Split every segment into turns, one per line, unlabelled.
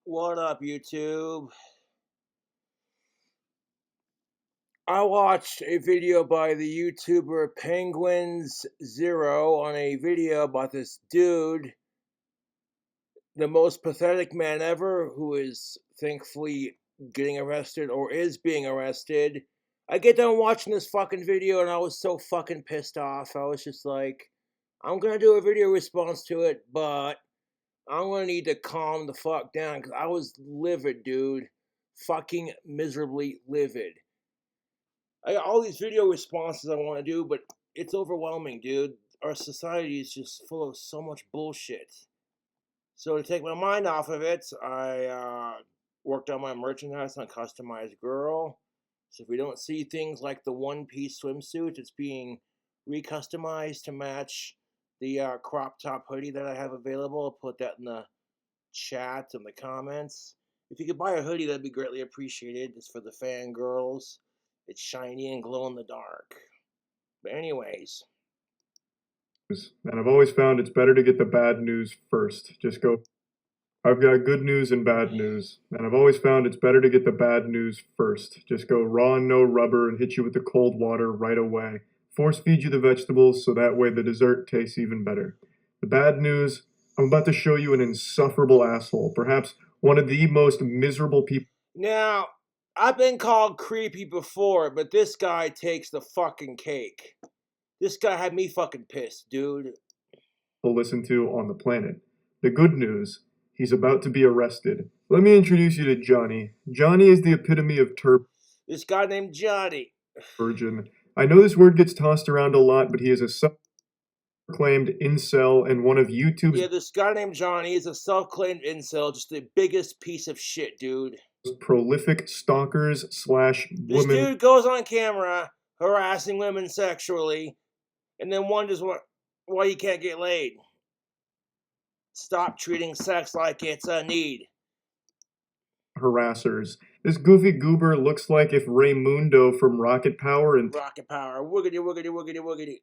What up, YouTube? I watched a video by the YouTuber Penguins0 on a video about this dude, the most pathetic man ever, who is thankfully getting arrested or is being arrested. I get done watching this fucking video and I was so fucking pissed off. I was just like, I'm gonna do a video response to it, but I'm gonna need to calm the fuck down because I was livid, dude. Fucking miserably livid. I got all these video responses I want to do, but it's overwhelming, dude. Our society is just full of so much bullshit. So to take my mind off of it, I worked on my merchandise on Customized Girl. So if we don't see things like the one-piece swimsuit, it's being recustomized to match the crop top hoodie that I have available. I'll put that in the chat and the comments. If you could buy a hoodie, that'd be greatly appreciated. It's for the fangirls. It's shiny and glow in the dark. But anyways.
And I've always found it's better to get the bad news first. Just go, I've got good news and bad news. And I've always found it's better to get the bad news first. Just go raw and no rubber and hit you with the cold water right away. Force feed you the vegetables so that way the dessert tastes even better. The bad news, I'm about to show you an insufferable asshole. Perhaps one of the most miserable people.
Now, I've been called creepy before, but this guy takes the fucking cake. This guy had me fucking pissed, dude.
Listen to on the planet. The good news, he's about to be arrested. Let me introduce you to Johnny. Johnny is the epitome of
This guy named Johnny.
Virgin. I know this word gets tossed around a lot, but he is a self-proclaimed incel and one of YouTube's...
Yeah, this guy named Johnny is a self-claimed incel, just the biggest piece of shit, dude.
Prolific stalkers slash women.
This dude goes on camera harassing women sexually and then wonders why you can't get laid. Stop treating sex like it's a need.
Harassers. This goofy goober looks like if Raymundo from Rocket Power and
Wiggity, wiggity, wiggity, wiggity.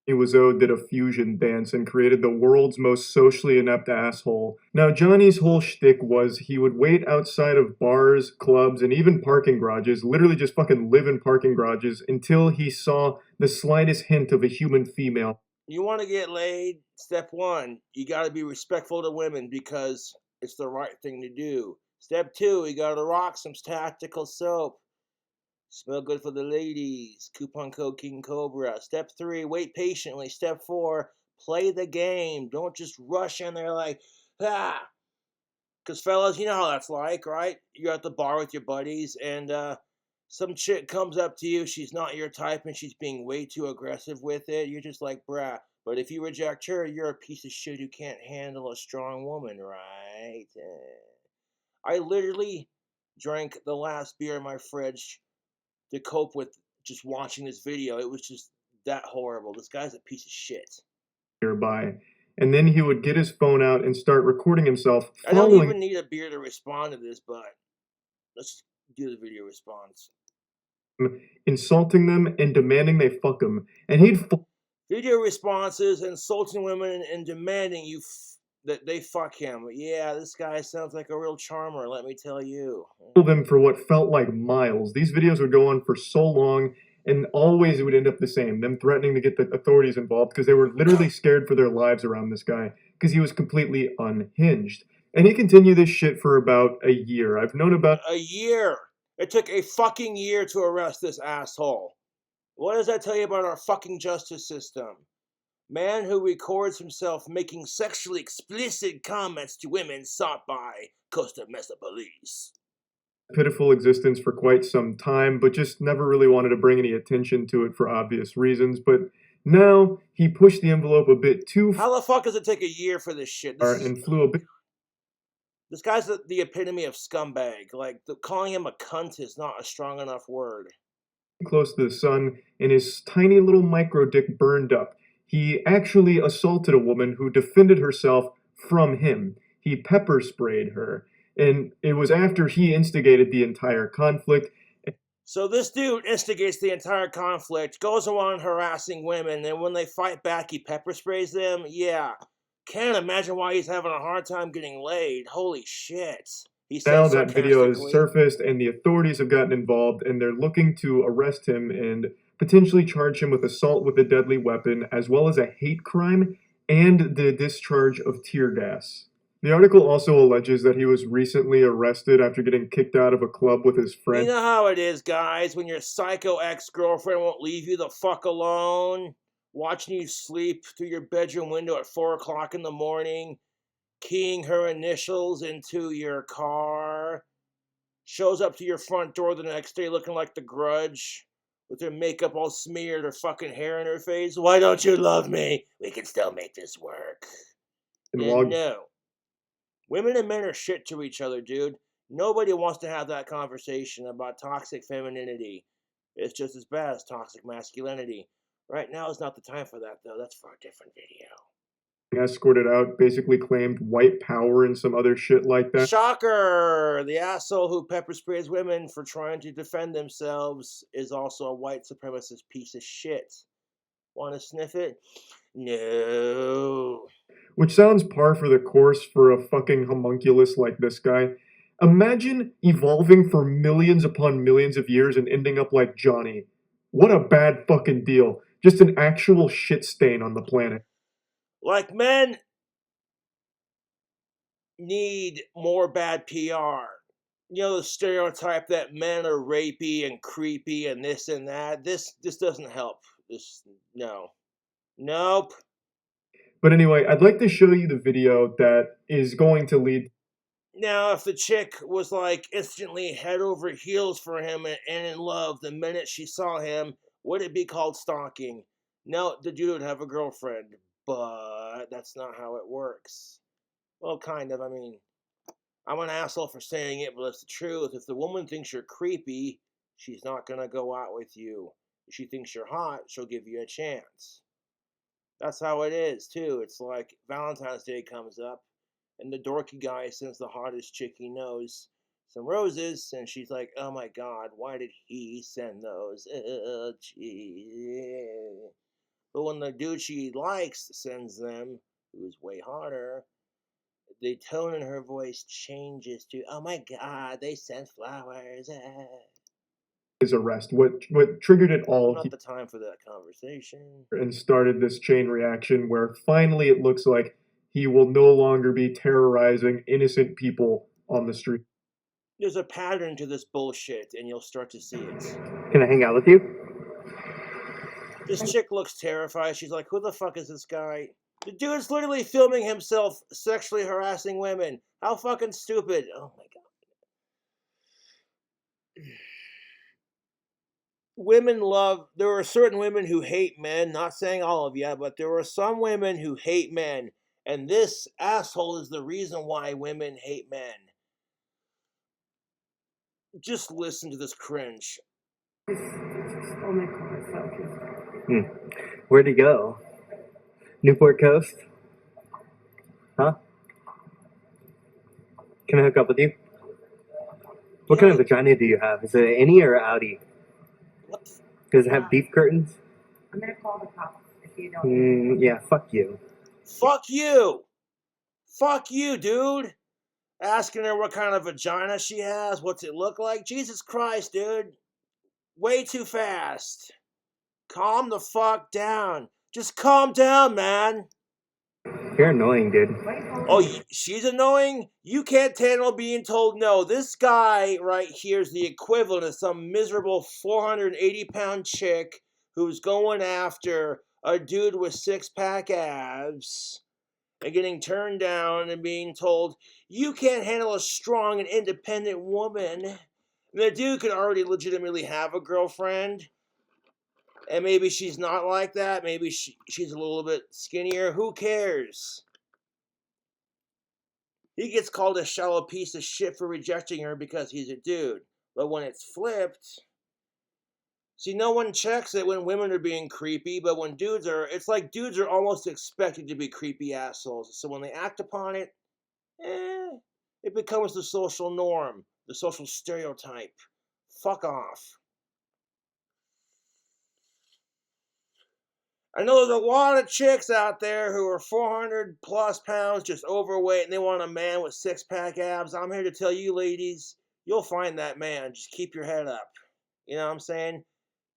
Iwazo did a fusion dance and created the world's most socially inept asshole. Now, Johnny's whole shtick was he would wait outside of bars, clubs, and even parking garages, literally just fucking live in parking garages, until he saw the slightest hint of a human female.
You want to get laid? Step one, you got to be respectful to women because it's the right thing to do. Step two, you got to rock some tactical soap. Smell good for the ladies. Coupon code King Cobra. Step 3, wait patiently. Step 4, play the game. Don't just rush in there like, ah. Because fellas, you know how that's like, right? You're at the bar with your buddies and some chick comes up to you. She's not your type and she's being way too aggressive with it. You're just like, bruh. But if you reject her, you're a piece of shit who can't handle a strong woman, right? I literally drank the last beer in my fridge to cope with just watching this video. It was just that horrible. This guy's a piece of shit.
Nearby. And then he would get his phone out and start recording himself.
I don't even need a beer to respond to this, but let's do the video response.
Insulting them and demanding they fuck him. And he'd...
Video responses, insulting women and demanding that they fuck him. Yeah, this guy sounds like a real charmer, let me tell you.
Them for what felt like miles. These videos would go on for so long, and always it would end up the same. Them threatening to get the authorities involved because they were literally scared for their lives around this guy because he was completely unhinged. And he continued this shit for about a year. I've known about...
A year? It took a fucking year to arrest this asshole. What does that tell you about our fucking justice system? Man who records himself making sexually explicit comments to women sought by Costa Mesa police.
Pitiful existence for quite some time, but just never really wanted to bring any attention to it for obvious reasons. But now he pushed the envelope a bit too far.
How the fuck does it take a year for this shit?
And flew a bit...
This guy's the epitome of scumbag. Like, calling him a cunt is not a strong enough word.
Close to the sun, and his tiny little micro dick burned up. He actually assaulted a woman who defended herself from him. He pepper sprayed her, and it was after he instigated the entire conflict.
So this dude instigates the entire conflict, goes around harassing women, and when they fight back, he pepper sprays them? Yeah. Can't imagine why he's having a hard time getting laid. Holy shit. He said
Now that video has
sarcastically.
surfaced and the authorities have gotten involved and they're looking to arrest him and potentially charge him with assault with a deadly weapon, as well as a hate crime and the discharge of tear gas. The article also alleges that he was recently arrested after getting kicked out of a club with his
You
friend.
know how it is, guys, when your psycho ex-girlfriend won't leave you the fuck alone, watching you sleep through your bedroom window at 4 o'clock in the morning, keying her initials into your car, shows up to your front door the next day looking like the Grudge, with her makeup all smeared, her fucking hair in her face. Why don't you love me? We can still make this work.
And
And
while
no. Women and men are shit to each other, dude. Nobody wants to have that conversation about toxic femininity. It's just as bad as toxic masculinity. Right now is not the time for that, though. That's for a different video.
escorted out basically claimed white power and some other shit like that.
Shocker! The asshole who pepper sprays women for trying to defend themselves is also a white supremacist piece of shit. Want to sniff it? No.
Which sounds par for the course for a fucking homunculus like this guy. Imagine evolving for millions upon millions of years and ending up like Johnny. What a bad fucking deal. Just an actual shit stain on the planet.
Like men need more bad PR. You know, the stereotype that men are rapey and creepy and this and that. This doesn't help. No. Nope.
But anyway, I'd like to show you the video that is going to lead.
Now, if the chick was like instantly head over heels for him and in love the minute she saw him, would it be called stalking? No, the dude would have a girlfriend, but that's not how it works. Well, kind of. I mean, I'm an asshole for saying it, but it's the truth. If the woman thinks you're creepy, she's not gonna go out with you. If she thinks you're hot, she'll give you a chance. That's how it is, too. It's like Valentine's Day comes up, and the dorky guy sends the hottest chick he knows some roses, and she's like, oh my god, why did he send those? Gee. But when the dude she likes sends them, who's way hotter, the tone in her voice changes to, oh my god, they sent flowers.
His arrest. What triggered it all
Not the time for that conversation.
and started this chain reaction where finally it looks like he will no longer be terrorizing innocent people on the street.
There's a pattern to this bullshit, and you'll start to see it.
Can I hang out with you?
This chick looks terrified. She's like, who the fuck is this guy? The dude's literally filming himself sexually harassing women. How fucking stupid. Oh my god. Women love, there are certain women who hate men, not saying all of you, but there are some women who hate men, and this asshole is the reason why women hate men. Just listen to this cringe.
Where'd he go? Newport Coast? Huh? Can I hook up with you? What kind of vagina do you have? Is it an innie or an outie?
What?
Does it have beef curtains?
I'm gonna call the cops if you don't.
Yeah, fuck you.
Fuck you! Fuck you, dude! Asking her what kind of vagina she has, what's it look like? Jesus Christ, dude. Way too fast. Calm the fuck down. Just calm down, man.
You're annoying, dude.
Oh, she's annoying? You can't handle being told no. This guy right here is the equivalent of some miserable 480-pound chick who's going after a dude with six-pack abs and getting turned down and being told, you can't handle a strong and independent woman. And the dude could already legitimately have a girlfriend. And maybe she's not like that. Maybe she's a little bit skinnier. Who cares? He gets called a shallow piece of shit for rejecting her because he's a dude. But when it's flipped, see, no one checks it when women are being creepy, but when dudes are, it's like dudes are almost expected to be creepy assholes. So when they act upon it, it becomes the social norm, the social stereotype. Fuck off. I know there's a lot of chicks out there who are 400 plus pounds, just overweight, and they want a man with six-pack abs. I'm here to tell you, ladies, you'll find that man. Just keep your head up. You know what I'm saying?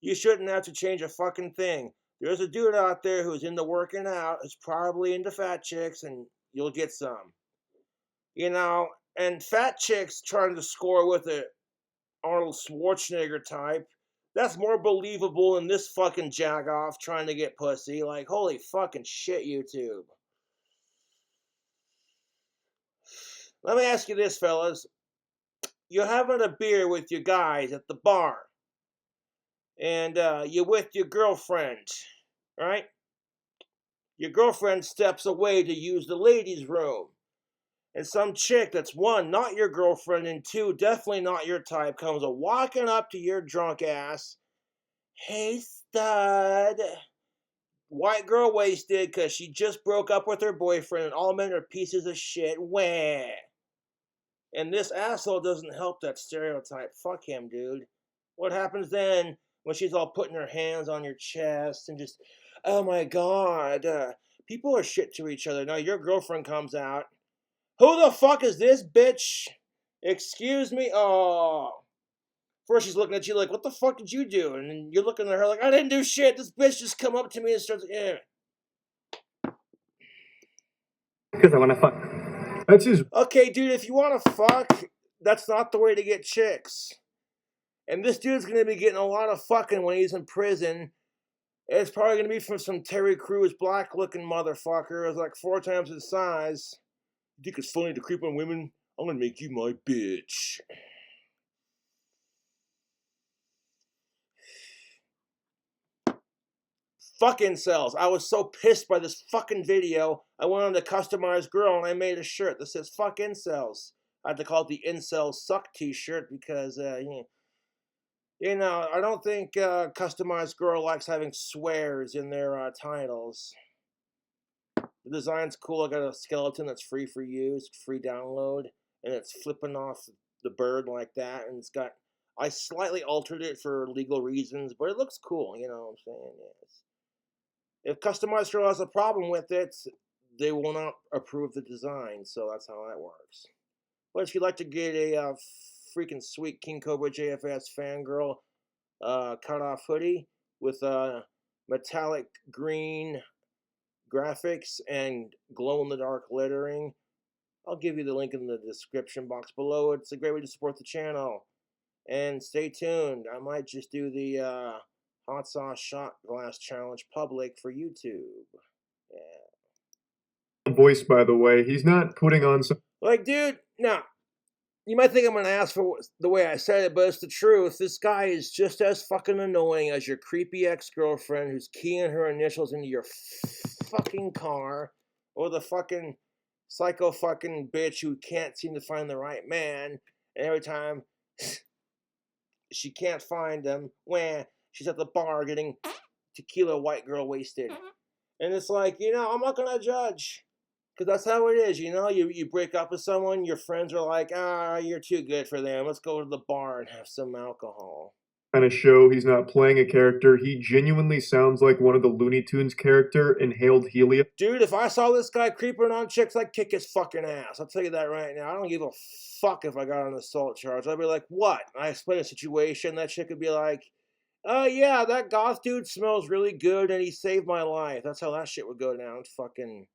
You shouldn't have to change a fucking thing. There's a dude out there who's into working out, who's probably into fat chicks, and you'll get some. You know, and fat chicks trying to score with a Arnold Schwarzenegger type, that's more believable than this fucking jagoff trying to get pussy. Like, holy fucking shit, YouTube. Let me ask you this, fellas. You're having a beer with your guys at the bar, and you're with your girlfriend, right? Your girlfriend steps away to use the ladies' room. And some chick that's one, not your girlfriend, and two, definitely not your type, comes a walking up to your drunk ass. Hey, stud. White girl wasted because she just broke up with her boyfriend and all men are pieces of shit. Wah. And this asshole doesn't help that stereotype. Fuck him, dude. What happens then when she's all putting her hands on your chest and just, oh my god. People are shit to each other. Now your girlfriend comes out. Who the fuck is this bitch? Excuse me? Oh. First she's looking at you like, what the fuck did you do? And then you're looking at her like, I didn't do shit. This bitch just come up to me and starts, yeah.
Because I want to fuck.
That's his.
Okay, dude, if you want to fuck, that's not the way to get chicks. And this dude's going to be getting a lot of fucking when he's in prison. It's probably going to be from some Terry Crews black-looking motherfucker who's like 4 times his size. You think it's funny to creep on women? I'm going to make you my bitch. Fuck incels. I was so pissed by this fucking video, I went on to Customized Girl and I made a shirt that says fuck incels. I had to call it the Incels Suck t-shirt because, I don't think Customized Girl likes having swears in their titles. The design's cool. I got a skeleton that's free for use, free download, and it's flipping off the bird like that, and it's got, I slightly altered it for legal reasons, but it looks cool, you know what I'm saying? Yes. If Customized Girl has a problem with it, they will not approve the design, so that's how that works. But if you'd like to get a freaking sweet King Cobra JFS fangirl cut-off hoodie with metallic green graphics and glow-in-the-dark lettering, I'll give you the link in the description box below. It's a great way to support the channel. And stay tuned. I might just do the hot sauce shot glass challenge public for YouTube. Yeah.
Voice, by the way. He's not putting on some.
Like, dude, now, you might think I'm going to ask for the way I said it, but it's the truth. This guy is just as fucking annoying as your creepy ex-girlfriend who's keying her initials into your fucking car, or the fucking psycho fucking bitch who can't seem to find the right man, and every time she can't find him, she's at the bar getting tequila white girl wasted. And it's like, I'm not going to judge. Because that's how it is, You break up with someone, your friends are like, you're too good for them. Let's go to the bar and have some alcohol.
Kind of show he's not playing a character. He genuinely sounds like one of the Looney Tunes character, Inhaled Helium.
Dude, if I saw this guy creeping on chicks, I'd kick his fucking ass. I'll tell you that right now. I don't give a fuck if I got an assault charge. I'd be like, what? I explain a situation. That chick would be like, oh, yeah, that goth dude smells really good and he saved my life. That's how that shit would go down. Fucking,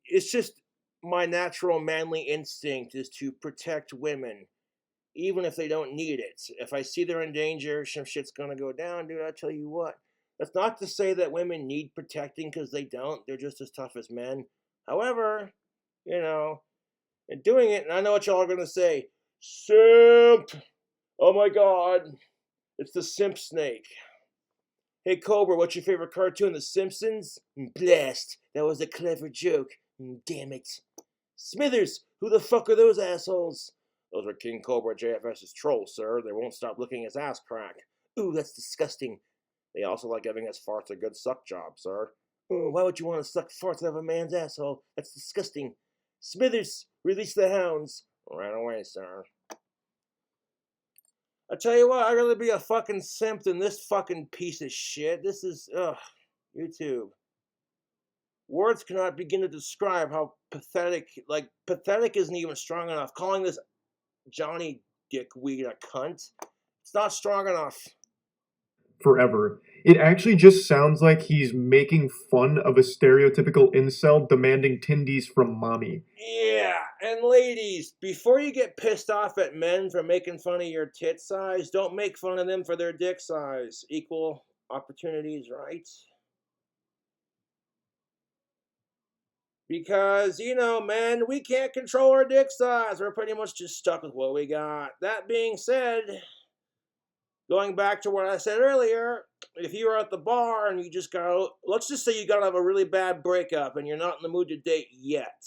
it's just my natural manly instinct is to protect women, even if they don't need it. If I see they're in danger, some shit's gonna go down, dude. I tell you what. That's not to say that women need protecting, because they don't. They're just as tough as men. However, and doing it, and I know what y'all are gonna say, simp. Oh my god, it's the simp snake. Hey Cobra, what's your favorite cartoon? The Simpsons? Blast. That was a clever joke. Damn it. Smithers, who the fuck are those assholes? Those are King Cobra JFS's trolls, sir. They won't stop licking his ass crack. Ooh, that's disgusting. They also like giving us farts a good suck job, sir. Ooh, why would you want to suck farts out of a man's asshole? That's disgusting. Smithers, release the hounds. Right away, sir. I tell you what, I'd rather be a fucking simp than this fucking piece of shit. This is, YouTube. Words cannot begin to describe how pathetic, like, pathetic isn't even strong enough. Calling this Johnny Dickweed a cunt, it's not strong enough.
Forever. It actually just sounds like he's making fun of a stereotypical incel demanding tindies from mommy.
Yeah, and ladies, before you get pissed off at men for making fun of your tit size, don't make fun of them for their dick size. Equal opportunities, right? Because, you know, man, we can't control our dick size. We're pretty much just stuck with what we got. That being said, going back to what I said earlier, if you're at the bar and you just go, let's just say you got to have a really bad breakup and you're not in the mood to date yet.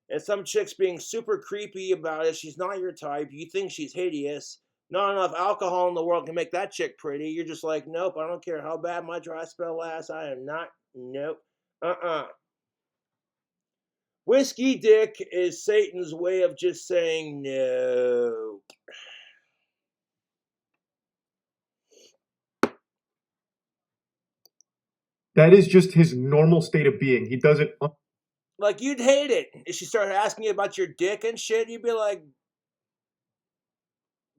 And some chick's being super creepy about it. She's not your type. You think she's hideous. Not enough alcohol in the world can make that chick pretty. You're just like, nope, I don't care how bad my dry spell lasts. I am not. Nope. Whiskey dick is Satan's way of just saying no.
That is just his normal state of being. He does it.
Like, you'd hate it. If she started asking you about your dick and shit, you'd be like,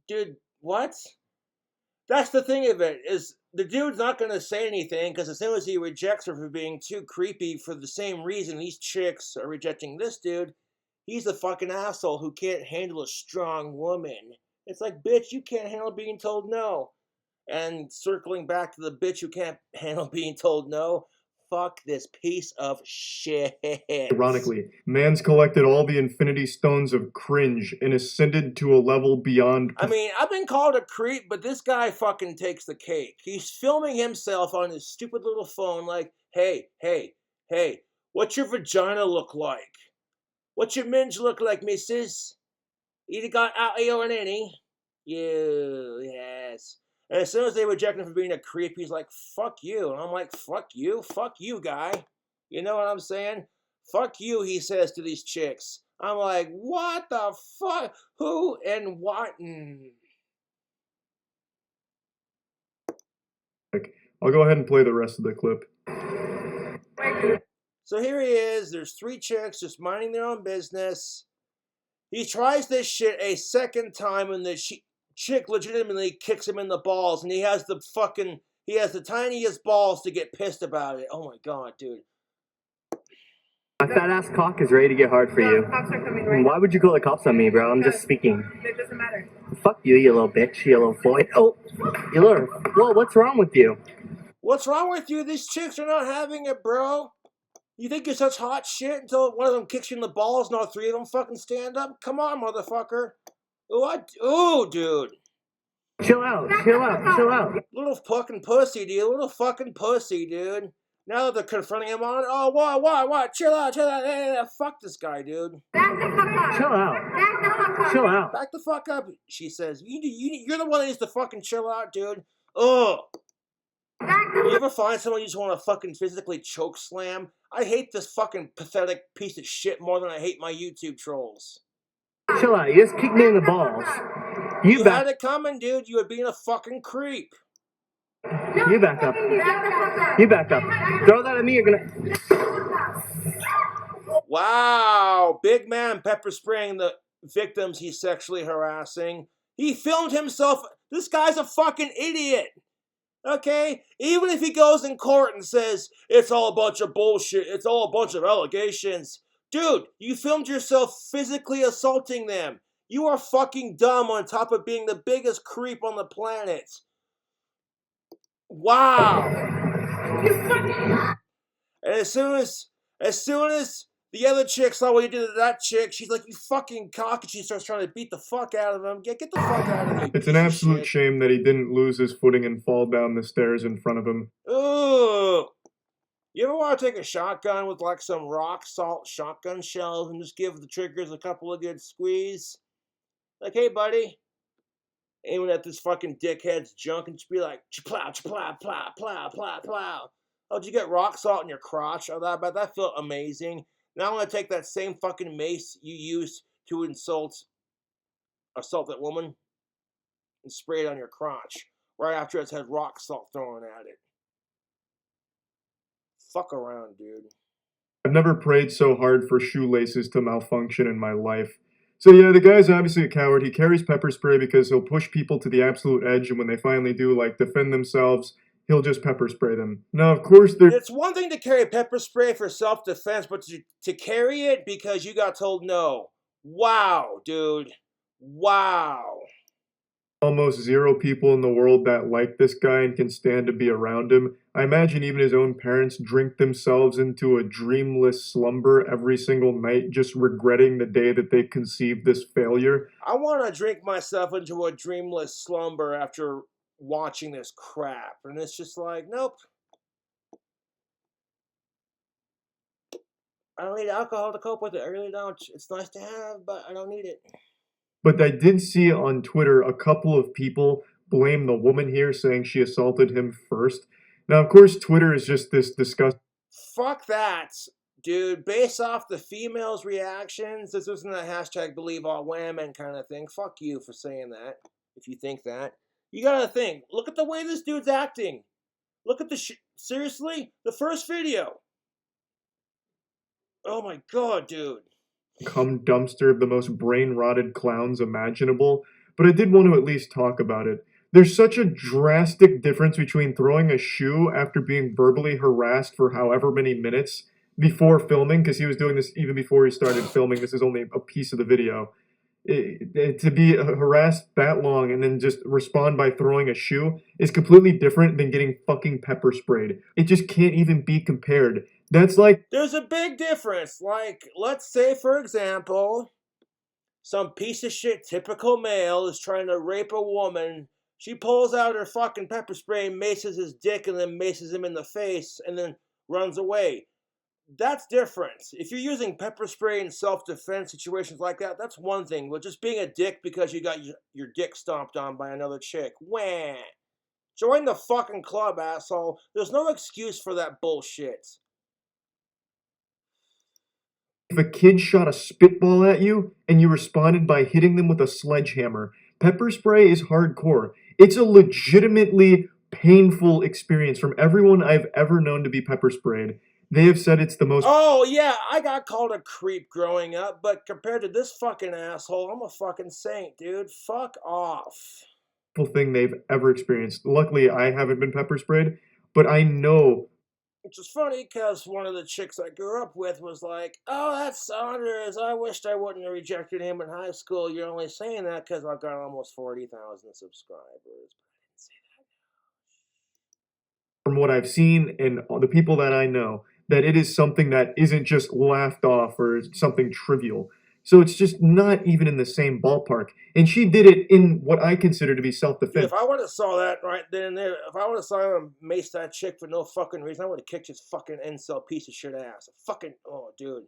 dude, what? That's the thing of it, is the dude's not going to say anything, because as soon as he rejects her for being too creepy for the same reason these chicks are rejecting this dude, he's a fucking asshole who can't handle a strong woman. It's like, bitch, you can't handle being told no. And circling back to the bitch who can't handle being told no, fuck this piece of shit.
Ironically, man's collected all the infinity stones of cringe and ascended to a level beyond.
I mean, I've been called a creep, but this guy fucking takes the cake. He's filming himself on his stupid little phone like, hey, what's your vagina look like? What's your minge look like, missus? You got out or any? You, yes. And as soon as they reject him for being a creep, he's like, fuck you. And I'm like, fuck you, guy. You know what I'm saying? Fuck you, he says to these chicks. I'm like, what the fuck? Who and what?
I'll go ahead and play the rest of the clip.
So here he is. There's 3 chicks just minding their own business. He tries this shit a second time, and the chick legitimately kicks him in the balls, and he has the tiniest balls to get pissed about it. Oh my god, dude.
My fat ass cock is ready to get hard for you.
Cops are coming right
Why
now.
would you call the cops on me, bro? I'm just speaking.
It doesn't matter.
Fuck you, you little bitch, you little boy. Oh, you little. Whoa, what's wrong with you?
What's wrong with you? These chicks are not having it, bro. You think you're such hot shit until one of them kicks you in the balls and all 3 of them fucking stand up? Come on, motherfucker. What? Ooh, dude.
Chill out, chill out, chill out.
Little fucking pussy, dude. Little fucking pussy, dude. Now that they're confronting him on, oh, what? Chill out. Hey, fuck this guy, dude.
Back the fuck up.
Chill out.
Back the fuck up.
Chill out.
Back the fuck up, she says. You're the one that needs to fucking chill out, dude. Ugh. You ever find someone you just want to fucking physically choke slam? I hate this fucking pathetic piece of shit more than I hate my YouTube trolls.
Chill out, you just kicked me in the balls.
You had it coming, dude. You were being a fucking creep.
You back up. You back up. Throw that at me, you're gonna...
Wow. Big man pepper spraying the victims he's sexually harassing. He filmed himself. This guy's a fucking idiot. Okay? Even if he goes in court and says, it's all a bunch of bullshit, it's all a bunch of allegations. Dude, you filmed yourself physically assaulting them. You are fucking dumb on top of being the biggest creep on the planet. Wow. And as soon as the other chick saw what he did to that chick, she's like, you fucking cock, and she starts trying to beat the fuck out of him. Get the fuck out of me.
It's an absolute shame that he didn't lose his footing and fall down the stairs in front of him.
Ooh. You ever want to take a shotgun with like some rock salt shotgun shells and just give the triggers a couple of good squeeze? Like, hey, buddy. Aiming at this fucking dickhead's junk and just be like, plow, plow, plow, plow, plow, plow. Oh, did you get rock salt in your crotch? Oh, that felt amazing. Now I'm going to take that same fucking mace you used to assault that woman and spray it on your crotch right after it's had rock salt thrown at it. Fuck around, dude.
I've never prayed so hard for shoelaces to malfunction in my life. So yeah, the guy's obviously a coward. He carries pepper spray because he'll push people to the absolute edge, and when they finally do, like, defend themselves, he'll just pepper spray them. Now, of course, there's
It's one thing to carry pepper spray for self-defense, but to carry it because you got told no. Wow, dude. Wow.
almost zero people in the world that like this guy and can stand to be around him. I imagine even his own parents drink themselves into a dreamless slumber every single night, just regretting the day that they conceived this failure.
I want to drink myself into a dreamless slumber after watching this crap. And it's just like, nope. I don't need alcohol to cope with it. I really don't. It's nice to have, but I don't need it.
But I did see on Twitter a couple of people blame the woman here, saying she assaulted him first. Now, of course, Twitter is just this disgusting.
Fuck that, dude. Based off the females' reactions, this isn't a hashtag believe all women kind of thing. Fuck you for saying that, if you think that. You gotta think. Look at the way this dude's acting. Look at the seriously? The first video. Oh my god, dude.
Cum dumpster of the most brain rotted clowns imaginable, but I did want to at least talk about it. There's such a drastic difference between throwing a shoe after being verbally harassed for however many minutes before filming, because he was doing this even before he started filming. This is only a piece of the video. To be harassed that long and then just respond by throwing a shoe is completely different than getting fucking pepper sprayed. It just can't even be compared. That's like
There's a big difference. Like, let's say, for example, some piece of shit typical male is trying to rape a woman. She pulls out her fucking pepper spray, maces his dick, and then maces him in the face, and then runs away. That's different. If you're using pepper spray in self-defense situations like that, that's one thing. But just being a dick because you got your dick stomped on by another chick. Wah. Join the fucking club, asshole. There's no excuse for that bullshit.
if a kid shot a spitball at you and you responded by hitting them with a sledgehammer. Pepper spray is hardcore. It's a legitimately painful experience from everyone I've ever known to be pepper sprayed. They have said it's the most
Oh, yeah, I got called a creep growing up, but compared to this fucking asshole, I'm a fucking saint, dude. Fuck off.
painful thing they've ever experienced. Luckily, I haven't been pepper sprayed, but I know
Which is funny because one of the chicks I grew up with was like, oh, that's Saunders. I wished I wouldn't have rejected him in high school. You're only saying that because I've got almost 40,000 subscribers.
from what I've seen and the people that I know that it is something that isn't just laughed off or something trivial. So it's just not even in the same ballpark. And she did it in what I consider to be
Dude,
self-defense.
if I would have saw that right then and there, if I would have saw him mace that chick for no fucking reason, I would have kicked his fucking incel piece of shit ass. Fucking, oh, dude.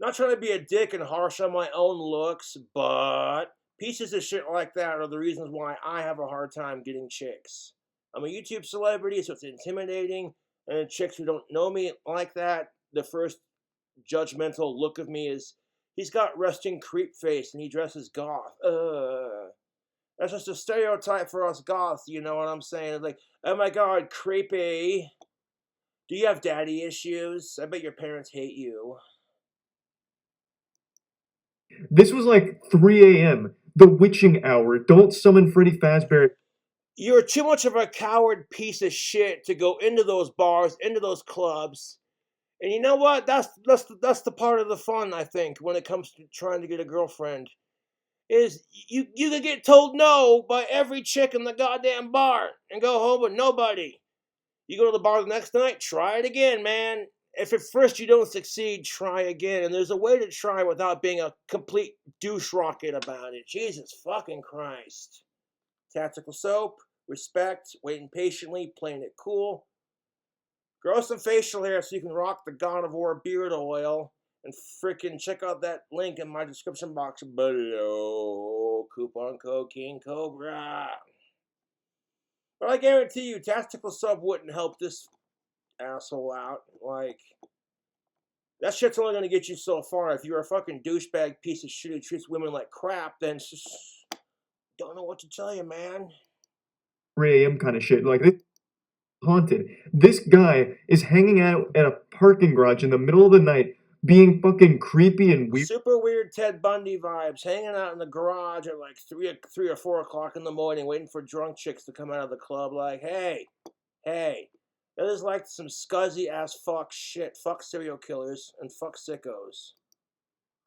Not trying to be a dick and harsh on my own looks, but pieces of shit like that are the reasons why I have a hard time getting chicks. I'm a YouTube celebrity, so it's intimidating, and chicks who don't know me like that, the first judgmental look of me is, he's got resting creep face and he dresses goth. That's just a stereotype for us goths, you know what I'm saying? Like, oh my god, creepy. Do you have daddy issues? I bet your parents hate you.
This was like 3 a.m., the witching hour. Don't summon Freddy Fazbear.
You're too much of a coward piece of shit to go into those bars, into those clubs. And you know what? That's the part of the fun, I think, when it comes to trying to get a girlfriend. Is you can get told no by every chick in the goddamn bar and go home with nobody. You go to the bar the next night, try it again, man. If at first you don't succeed, try again. And there's a way to try without being a complete douche rocket about it. Jesus fucking Christ. Tactical soap, respect, waiting patiently, playing it cool. Grow some facial hair so you can rock the God of War beard oil. And freaking check out that link in my description box below. Coupon code King Cobra. But I guarantee you, tactical sub wouldn't help this asshole out. Like, that shit's only gonna get you so far. If you're a fucking douchebag piece of shit who treats women like crap, then it's just Don't know what to tell you, man.
3 a.m. kind of shit. Like, this haunted. This guy is hanging out at a parking garage in the middle of the night, being fucking creepy and weird.
Super weird Ted Bundy vibes, hanging out in the garage at like 3 or 4 o'clock in the morning, waiting for drunk chicks to come out of the club. Like, hey, that is like some scuzzy ass fuck shit. Fuck serial killers and fuck sickos.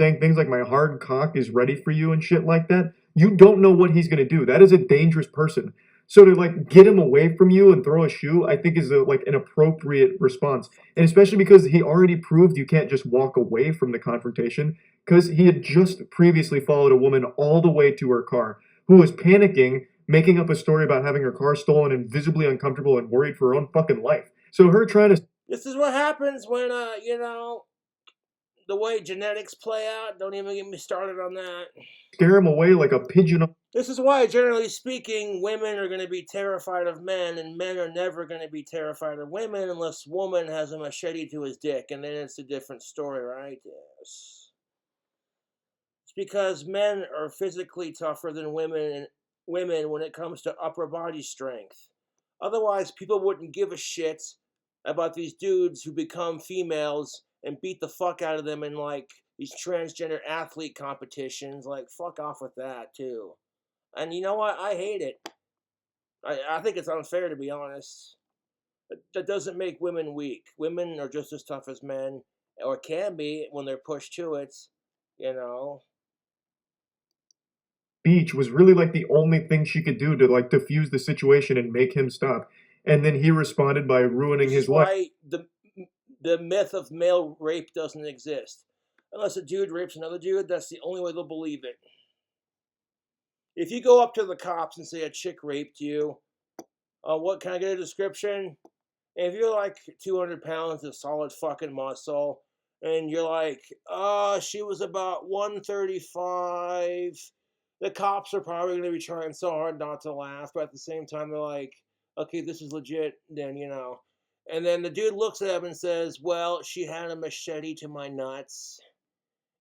Saying things like my hard cock is ready for you and shit like that. You don't know what he's gonna do. That is a dangerous person. So to like get him away from you and throw a shoe, I think is like an appropriate response. And especially because he already proved you can't just walk away from the confrontation, because he had just previously followed a woman all the way to her car who was panicking, making up a story about having her car stolen and visibly uncomfortable and worried for her own fucking life. So her trying to
This is what happens when, the way genetics play out. Don't even get me started on that.
scare him away like a pigeon.
This is why, generally speaking, women are going to be terrified of men, and men are never going to be terrified of women unless woman has a machete to his dick, and then it's a different story, right? Yes. It's because men are physically tougher than women when it comes to upper body strength. Otherwise, people wouldn't give a shit about these dudes who become females and beat the fuck out of them in like these transgender athlete competitions. Like, fuck off with that too. And you know what? I hate it. I think it's unfair, to be honest. That doesn't make women weak. Women are just as tough as men, or can be when they're pushed to it, you know.
Beach was really like the only thing she could do to like diffuse the situation and make him stop. And then he responded by ruining
This
his
is
life.
why the myth of male rape doesn't exist. Unless a dude rapes another dude, that's the only way they'll believe it. If you go up to the cops and say a chick raped you, what can I get a description? And if you're like 200 pounds of solid fucking muscle, and you're like, she was about 135, the cops are probably going to be trying so hard not to laugh, but at the same time, they're like, okay, this is legit, then, And then the dude looks at him and says, well, she had a machete to my nuts.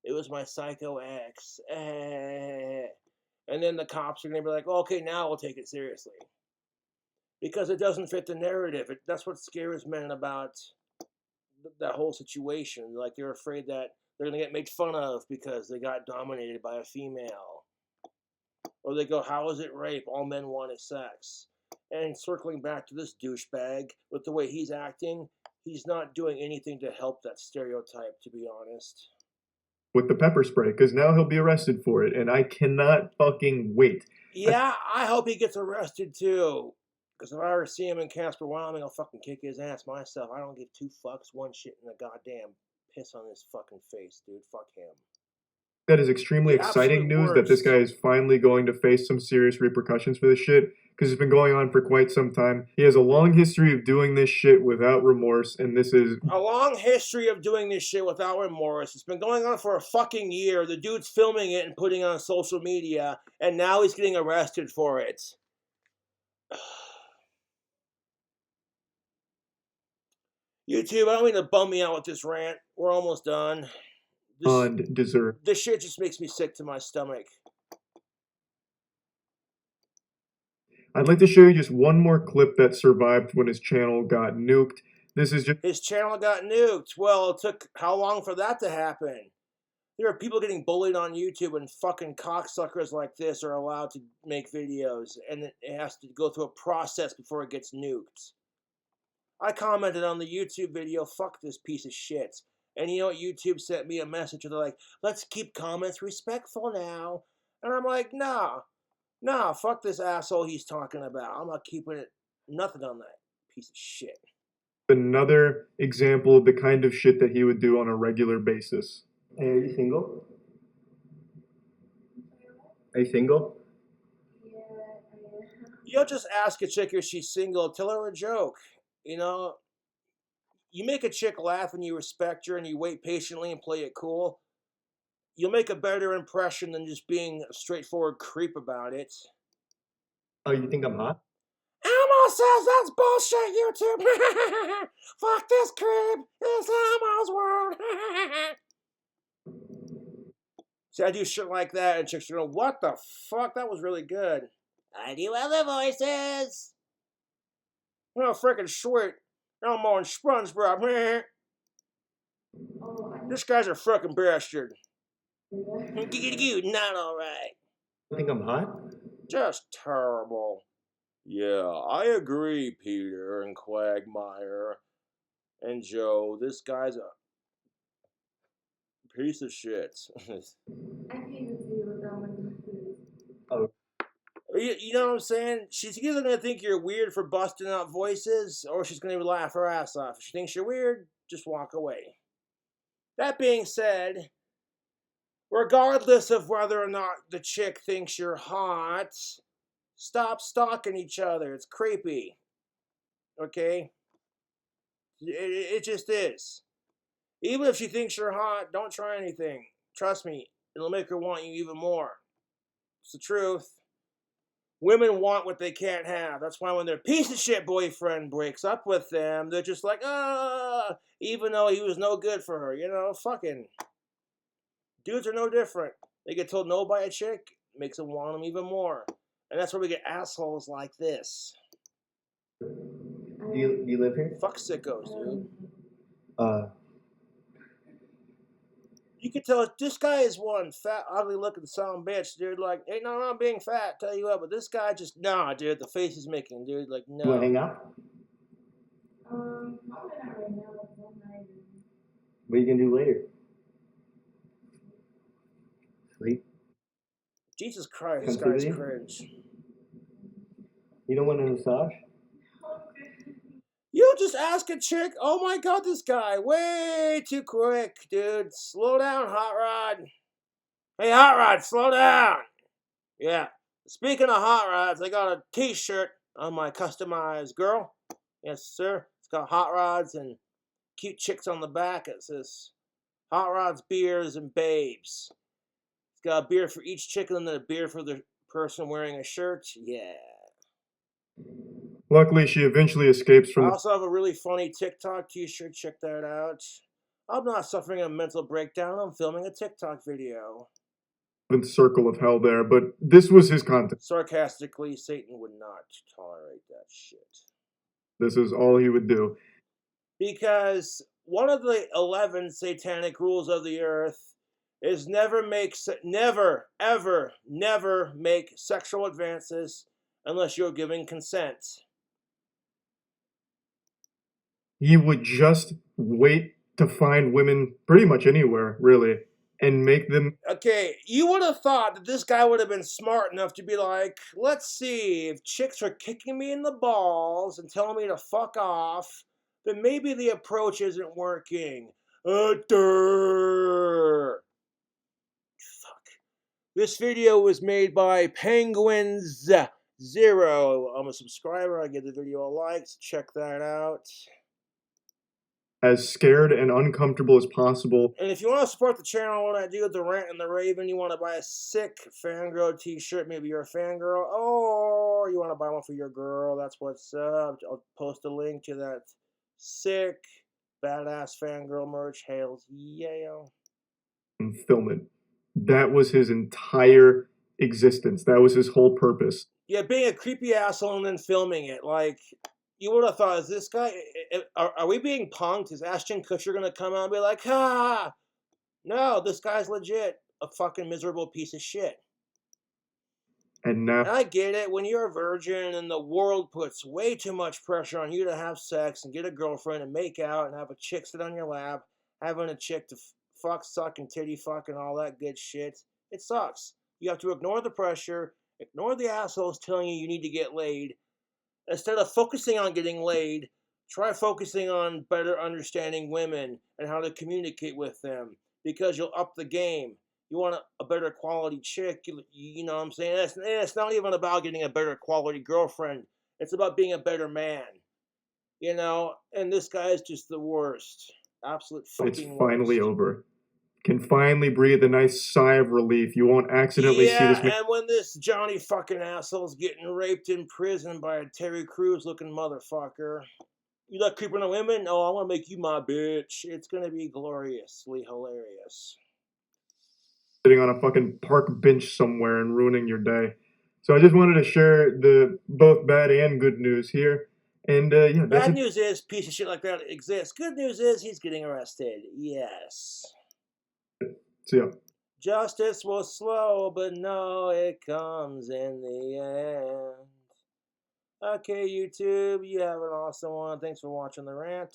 It was my psycho ex. And then the cops are going to be like, okay, now we'll take it seriously. Because it doesn't fit the narrative. That's what scares men about that whole situation. Like, they're afraid that they're going to get made fun of because they got dominated by a female. Or they go, how is it rape? All men want is sex. And circling back to this douchebag, with the way he's acting, he's not doing anything to help that stereotype, to be honest.
With the pepper spray, because now he'll be arrested for it, and I cannot fucking wait.
Yeah, I hope he gets arrested too. Because if I ever see him in Casper, Wyoming, I'll fucking kick his ass myself. I don't give two fucks, one shit in the goddamn piss on his fucking face, dude. Fuck him.
That is extremely
The
exciting
absolute
news that this
worst.
guy is finally going to face some serious repercussions for this shit, because it's been going on for quite some time. He has a long history of doing this shit without remorse, and this is
A long history of doing this shit without remorse. It's been going on for a fucking year. The dude's filming it and putting it on social media, and now he's getting arrested for it. YouTube, I don't mean to bum me out with this rant. We're almost done.
undeserved.
This shit just makes me sick to my stomach.
I'd like to show you just one more clip that survived when his channel got nuked. This is just
His channel got nuked. Well, it took how long for that to happen? There are people getting bullied on YouTube, and fucking cocksuckers like this are allowed to make videos, and it has to go through a process before it gets nuked. I commented on the YouTube video, fuck this piece of shit. And you know what? YouTube sent me a message where they're like, let's keep comments respectful now. And I'm like, nah, fuck this asshole he's talking about. I'm not keeping it, nothing on that piece of shit.
another example of the kind of shit that he would do on a regular basis.
Hey, are you single? Are you single?
You'll just ask a chick if she's single, tell her a joke. You know, you make a chick laugh and you respect her and you wait patiently and play it cool. You'll make a better impression than just being a straightforward creep about it.
Oh, you think I'm hot?
Elmo says that's bullshit, YouTube. Fuck this creep. It's Elmo's world. See, I do shit like that, and chicks are going, what the fuck? That was really good. I do other voices. Oh, freaking sweet. I'm more than SpongeBob, man. This guy's a freaking bastard. Not alright.
You think I'm hot?
Just terrible. Yeah, I agree, Peter and Quagmire and Joe. This guy's a piece of shit.
I can't even see you without my glasses.
Oh,
You know what I'm saying? She's either gonna think you're weird for busting out voices, or she's gonna laugh her ass off. If she thinks you're weird, just walk away. That being said, regardless of whether or not the chick thinks you're hot, stop stalking each other. It's creepy. Okay? It just is. Even if she thinks you're hot, don't try anything. Trust me, it'll make her want you even more. It's the truth. Women want what they can't have. That's why when their piece of shit boyfriend breaks up with them, they're just like, ah, even though he was no good for her. You know, fucking dudes are no different. They get told no by a chick, makes them want them even more. And that's where we get assholes like this.
do you live here?
Fuck sickos, dude. You can tell this guy is one fat, ugly looking son bitch, dude. Like, ain't no wrong being fat, tell you what, but this guy just, nah, dude, the face he's making, dude, like,
You wanna
no.
hang out?
Probably not right now. One night.
What are you gonna do later? Sleep?
Jesus Christ,
Come
this
sit
guy's
with you?
cringe.
You don't want a massage?
You just ask a chick, oh my god, this guy, way too quick, dude. Slow down, Hot Rod. Hey, Hot Rod, slow down. Yeah. Speaking of Hot Rods, I got a t-shirt on my customized girl. Yes, sir. It's got Hot Rods and cute chicks on the back. It says Hot Rods, Beers, and Babes. It's got a beer for each chicken and then a beer for the person wearing a shirt. Yeah.
Luckily, she eventually escapes
I
from
also have a really funny TikTok t-shirt. Check that out. I'm not suffering a mental breakdown. I'm filming a TikTok video.
the circle of hell there, but this was his content.
Sarcastically, Satan would not tolerate that shit.
This is all he would do.
Because one of the 11 satanic rules of the earth is never, ever, never make sexual advances unless you're giving consent.
He would just wait to find women pretty much anywhere, really, and make them
Okay, you would have thought that this guy would have been smart enough to be like, let's see, if chicks are kicking me in the balls and telling me to fuck off, then maybe the approach isn't working. Fuck. This video was made by Penguins Zero. I'm a subscriber. I give the video a like. So check that out.
as scared and uncomfortable as possible.
And if you want to support the channel, what I do with the Rant and the Raven, you want to buy a sick fangirl t-shirt. Maybe you're a fangirl, or you want to buy one for your girl. That's what's up. I'll post a link to that sick, badass fangirl merch. Hails, yeah.
And film it. That was his entire existence. That was his whole purpose.
Yeah, being a creepy asshole and then filming it. Like, you would have thought, is this guy, are we being punked? Is Ashton Kutcher going to come out and be like, ha? No, this guy's legit a fucking miserable piece of shit.
And now
And I get it, when you're a virgin and the world puts way too much pressure on you to have sex and get a girlfriend and make out and have a chick sit on your lap, having a chick to fuck, suck, and titty fuck and all that good shit, it sucks. You have to ignore the pressure, ignore the assholes telling you need to get laid. Instead of focusing on getting laid, try focusing on better understanding women and how to communicate with them, because you'll up the game. You want a better quality chick, you know what I'm saying? It's not even about getting a better quality girlfriend. It's about being a better man. You know, and this guy is just the worst. Absolute fucking
it's finally
worst.
over. Can finally breathe a nice sigh of relief. You won't accidentally see this man.
And when this Johnny fucking asshole's getting raped in prison by a Terry Crews looking motherfucker, you like creeping on women? Oh, I want to make you my bitch. It's going to be gloriously hilarious.
sitting on a fucking park bench somewhere and ruining your day. So I just wanted to share the both bad and good news here. And yeah, that's
Bad
it.
news is piece of shit like that exists. Good news is he's getting arrested. Yes.
See ya.
Justice was slow, but no, it comes in the end. Okay, YouTube, you have an awesome one. Thanks for watching the rant.